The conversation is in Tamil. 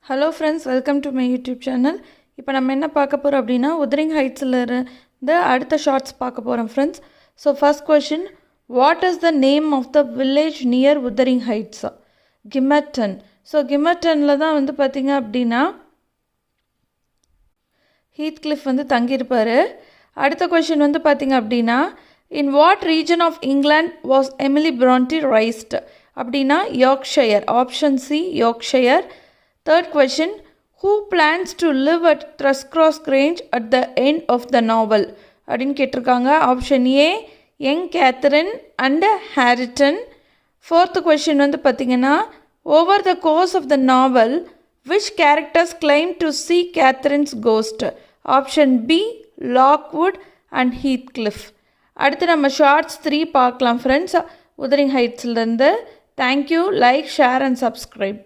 Hello friends, welcome to my YouTube channel. இப்போ நம்ம என்ன பார்க்க போகிறோம் அப்படின்னா, உதரிங் ஹைட்ஸில் இருந்து அடுத்த ஷார்ட்ஸ் பார்க்க போகிறோம் friends. So first question, what is the name of the village near Wuthering Heights? Gimmerton. So கிம்மர்டனில் தான் பார்த்திங்க அப்படின்னா ஹீத்கிளிஃப் தங்கியிருப்பார். அடுத்த கொஷின் பார்த்திங்க அப்படின்னா, in what region of England was Emily Bronte raised? அப்படின்னா Yorkshire. Option C Yorkshire. Third question, who plans to live at Thrushcross Grange at the end of the novel? அப்படின்னு கேட்டிருக்காங்க. Option A young Catherine and Hareton. Fourth question பார்த்தீங்கன்னா, over the course of the novel which characters claim to see Catherine's ghost? Option B Lockwood and Heathcliff. அடுத்து நம்ம ஷார்ட்ஸ் 3 பார்க்கலாம் ஃப்ரெண்ட்ஸ், உதரிங் ஹைட்ஸ்லேருந்து. Thank you. Like, share and subscribe.